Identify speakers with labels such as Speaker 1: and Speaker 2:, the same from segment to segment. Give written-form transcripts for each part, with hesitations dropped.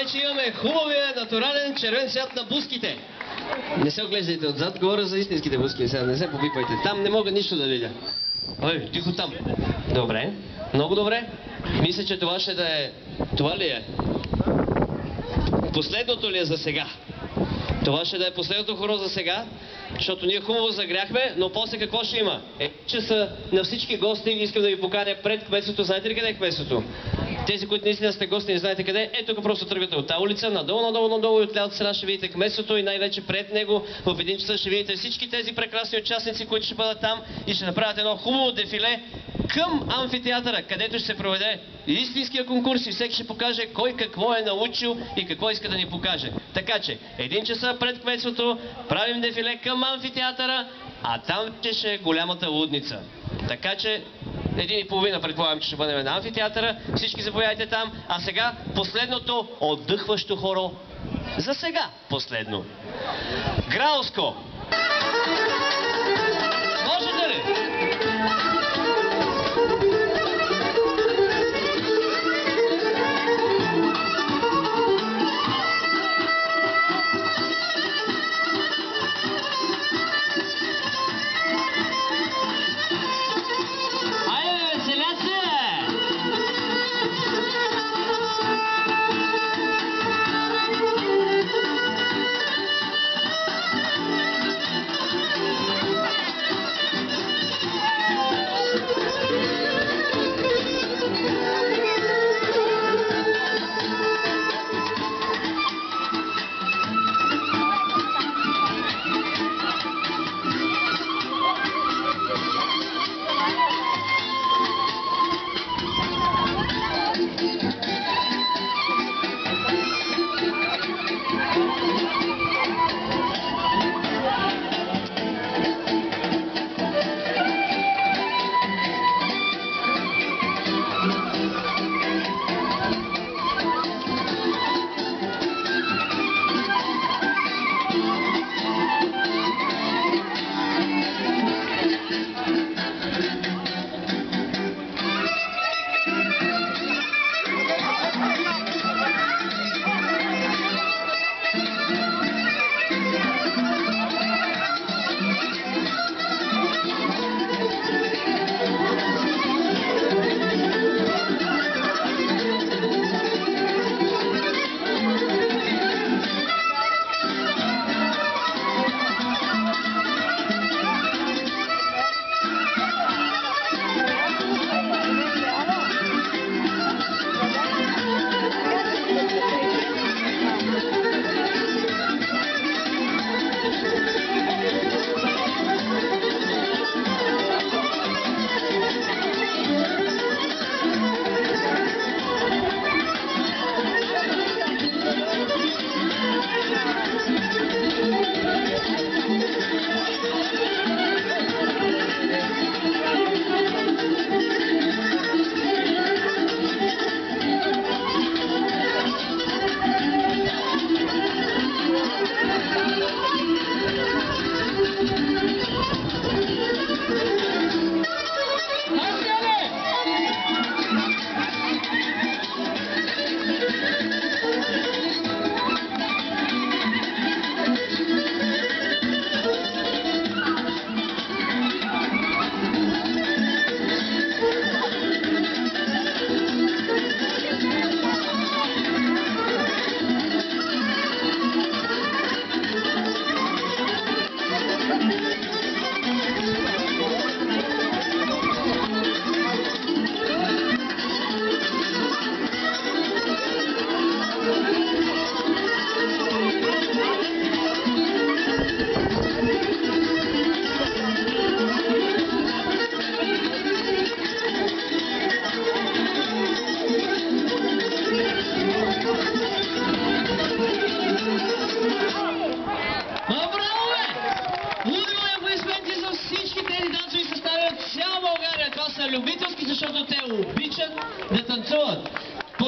Speaker 1: вече имаме хубавия натурален червен цвят на буските. Не се оглеждайте отзад, говоря за истинските буски, сега не се попипайте. Там не мога нищо да видя. Ой, тихо там. Добре, много добре. Мисля, че това ще да е... Това ли е? Последното ли е за сега? Това ще да е последното хоро за сега, защото ние хубаво загряхме, но после какво ще има? Че са на всички гости, искам да ви поканя пред кметството. Знаете ли къде е кметството? Тези, които наистина сте гости, не знаете къде е, тук просто тръгвате от тази улица, надолу и от лявата страна ще видите кметството и най-вече пред него в 1 часа ще видите всички тези прекрасни участници, които ще бъдат там и ще направят едно хубаво дефиле към амфитеатъра, където ще се проведе истинския конкурс и всеки ще покаже кой какво е научил и какво иска да ни покаже. Така че, 1 часа пред кметството правим дефиле към амфитеатъра, а там ще е голямата лудница. Така че, 1:30 предполагам, че ще бъдем на амфитеатъра. Всички заповядайте там. А сега последното отдъхващо хоро. За сега последно. Грауско! Можете ли?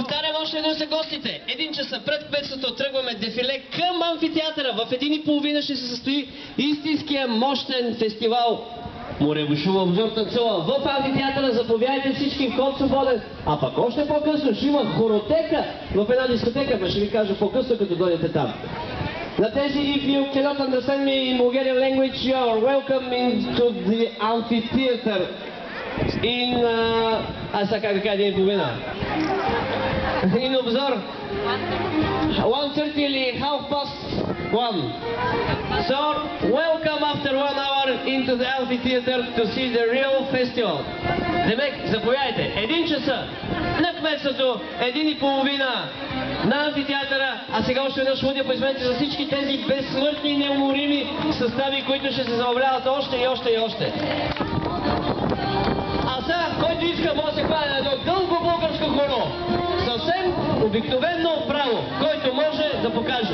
Speaker 1: Повтарям още едно за гостите. 1 часа пред кметството тръгваме дефиле към амфитеатъра. В 1:30 ще се състои истинския мощен фестивал Море-бушува, обзор танцува в амфитеатъра. Заповядайте всички, вход свободен. А пък още по-късно ще има хоротека в една дискотека, но ще ви кажа по-късно, като дойдете там. На тези, if you cannot understand me in Bulgarian language, you are welcome into the amphitheater in... аз сега как да кажа 1:30. In обзор 1:30 или 1:30. So, welcome after 1 hour into the amphitheater to see the real festival. Демек, заповядайте. 1 часа на кметството, 1:30 на амфитеатъра. А сега още веднъж водя поизмените за всички тези безсмъртни и неуморими състави, които ще се забавляват още и още и още. А сега, който иска, може да се хване на едно дълго българско хоро. Съвсем обикновено право, който може да покаже.